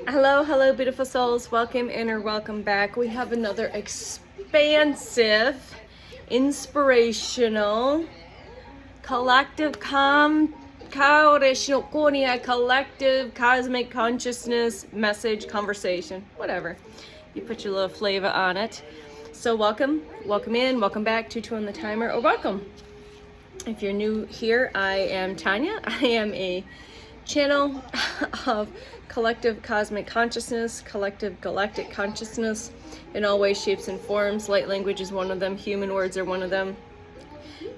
Hello, hello, beautiful souls. Welcome in or welcome back. We have another expansive, inspirational, collective collective cosmic consciousness message conversation, whatever. You put your little flavor on it. So welcome in, welcome back, 2 on the timer, or welcome. If you're new here, I am Tanya. I am a channel of collective cosmic consciousness, collective galactic consciousness in all ways, shapes, and forms. Light language is one of them. Human words are one of them.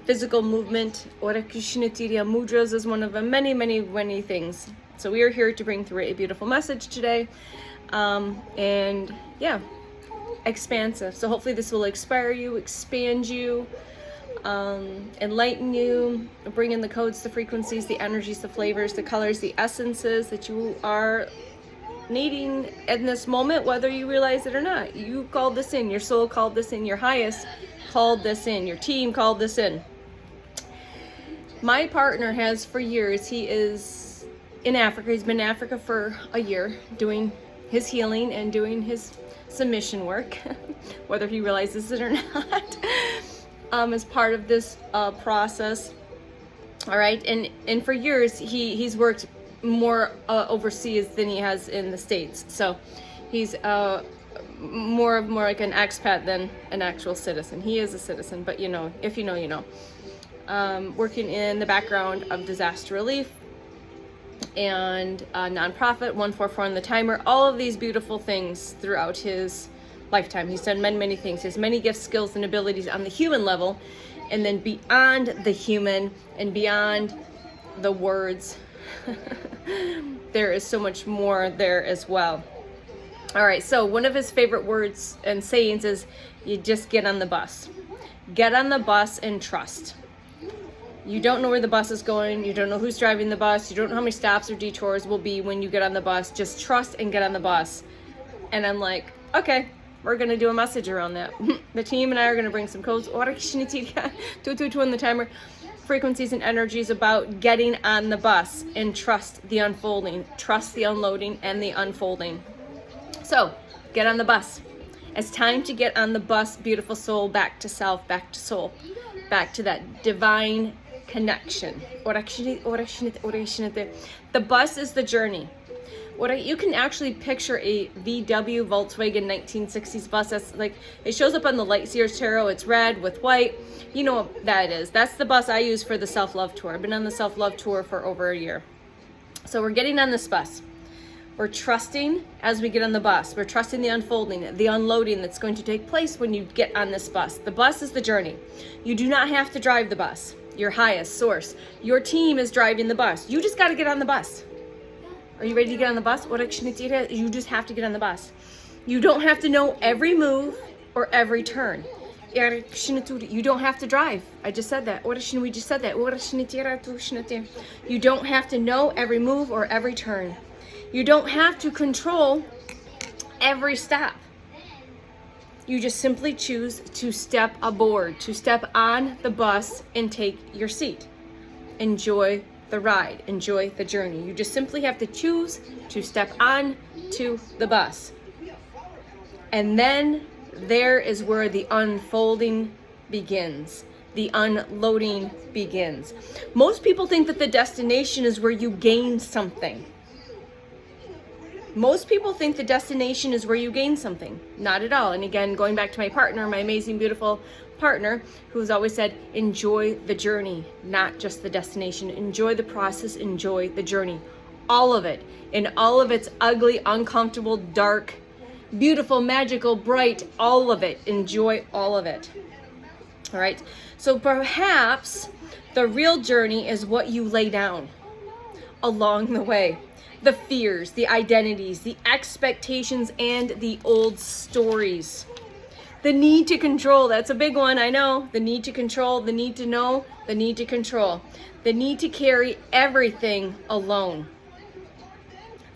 Physical movement, Ora Krishnatiriya mudras is one of them. Many, many, many things. So we are here to bring through a beautiful message today. And yeah, expansive. So hopefully this will inspire you, expand you, enlighten you, bring in the codes, the frequencies, the energies, the flavors, the colors, the essences that you are needing in this moment, whether you realize it or not. You called this in, your soul called this in, your highest called this in, your team called this in. My partner has for years, he is in Africa, he's been in Africa for a year doing his healing and doing his submission work, whether he realizes it or not. As part of this process. All right, and for years he's worked more overseas than he has in the States. So he's more like an expat than an actual citizen. He is a citizen, but you know, if you know, you know. Working in the background of disaster relief and a nonprofit, 144 on the timer, all of these beautiful things throughout his lifetime. He's done many, many things. He has many gifts, skills, and abilities on the human level, and then beyond the human and beyond the words, there is so much more there as well. All right, so one of his favorite words and sayings is, you just get on the bus. Get on the bus and trust. You don't know where the bus is going. You don't know who's driving the bus. You don't know how many stops or detours will be when you get on the bus. Just trust and get on the bus. And I'm like, okay. We're going to do a message around that. The team and I are going to bring some codes, 2 on the timer, frequencies and energies about getting on the bus and trust the unfolding, trust the unloading and the unfolding. So get on the bus. It's time to get on the bus, beautiful soul, back to self, back to soul, back to that divine connection. The bus is the journey. You can actually picture a VW Volkswagen 1960s bus. That's like, it shows up on the Lightseers Tarot. It's red with white. You know what that is. That's the bus I use for the self-love tour. I've been on the self-love tour for over a year. So we're getting on this bus. We're trusting as we get on the bus. We're trusting the unfolding, the unloading that's going to take place when you get on this bus. The bus is the journey. You do not have to drive the bus. Your highest source. Your team is driving the bus. You just got to get on the bus. Are you ready to get on the bus? You just have to get on the bus. You don't have to know every move or every turn. You don't have to drive. I just said that. We just said that. You don't have to know every move or every turn. You don't have to control every stop. You just simply choose to step aboard, to step on the bus and take your seat. Enjoy the ride, enjoy the journey. You just simply have to choose to step on to the bus. And then there is where the unfolding begins. The unloading begins. Most people think that the destination is where you gain something. Most people think the destination is where you gain something. Not at all. And again, going back to my partner, my amazing, beautiful partner, who's always said, enjoy the journey, not just the destination. Enjoy the process, enjoy the journey. All of it. In all of its ugly, uncomfortable, dark, beautiful, magical, bright, all of it. Enjoy all of it. All right. So perhaps the real journey is what you lay down along the way. The fears, the identities, the expectations, and the old stories. The need to control, that's a big one, I know. The need to control, the need to know, the need to control. The need to carry everything alone.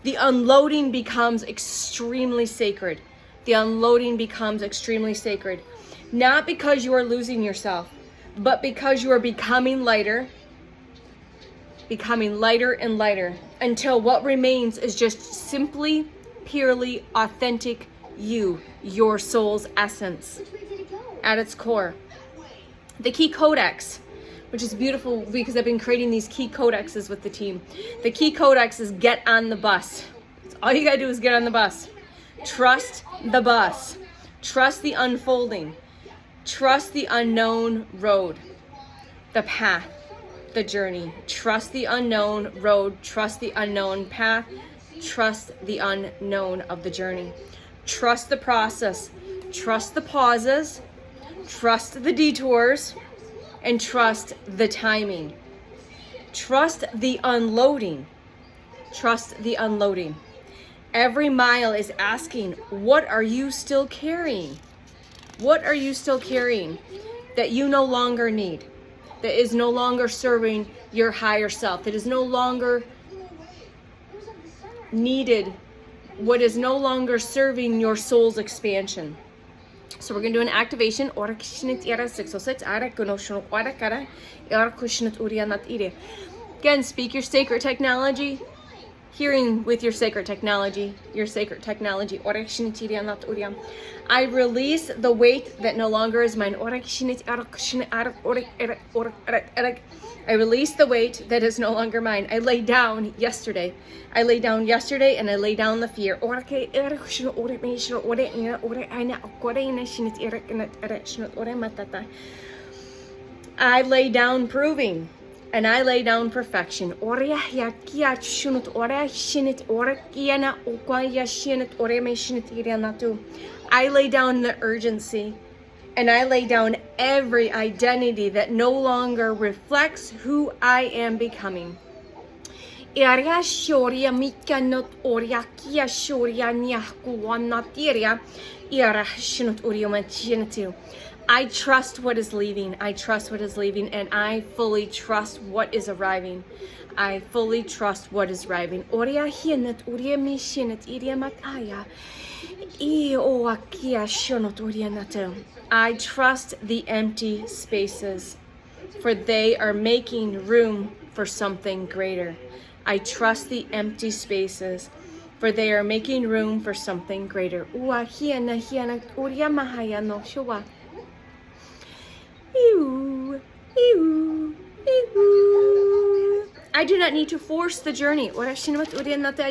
The unloading becomes extremely sacred. The unloading becomes extremely sacred. Not because you are losing yourself, but because you are becoming lighter and lighter until what remains is just simply purely authentic you, your soul's essence at its core. The key codex, which is beautiful because I've been creating these key codexes with the team. The key codex is get on the bus. All you gotta do is get on the bus. Trust the bus. Trust the unfolding. Trust the unknown road, the path, the journey. Trust the unknown road. Trust the unknown path. Trust the unknown of the journey. Trust the process. Trust the pauses. Trust the detours. And trust the timing. Trust the unloading. Trust the unloading. Every mile is asking, what are you still carrying? What are you still carrying that you no longer need? That is no longer serving your higher self? That is no longer needed? What is no longer serving your soul's expansion? So we're going to do an activation. Again, speak your sacred technology. Hearing with your sacred technology. Your sacred technology. I release the weight that no longer is mine. I release the weight that is no longer mine. I lay down yesterday. I lay down yesterday and I lay down the fear. I lay down proving. And I lay down perfection. I lay down the urgency. And I lay down every identity that no longer reflects who I am becoming. I trust what is leaving. I trust what is leaving, and I fully trust what is arriving. I fully trust what is arriving. I trust the empty spaces, for they are making room for something greater. I trust the empty spaces, for they are making room for something greater. I do not need to force the journey. I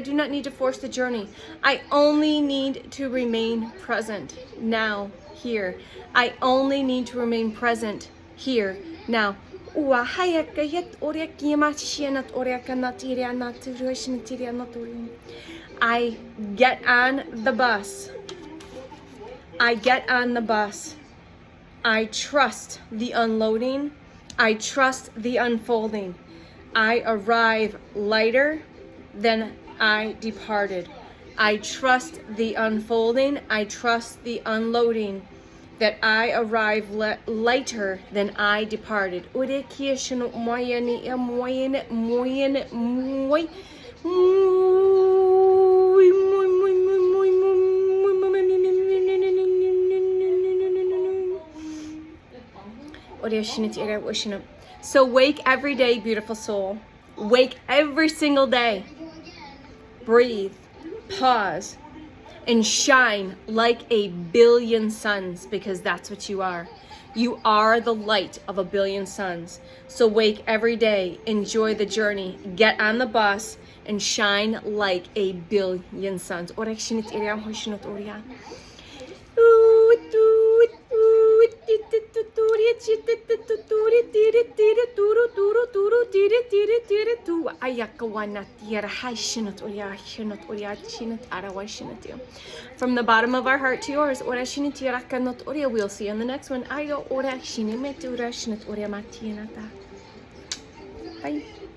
do not need to force the journey. I only need to remain present now, here. I only need to remain present here, now. I get on the bus. I get on the bus. I trust the unloading. I trust the unfolding. I arrive lighter than I departed. I trust the unfolding. I trust the unloading, that I arrive lighter than I departed. So wake every day, beautiful soul. Wake every single day. Breathe, pause, and shine like a billion suns, because that's what you are. You are the light of a billion suns. So wake every day, enjoy the journey, get on the bus, and shine like a billion suns. From the bottom of our heart to yours, we'll see you in the next one. Bye.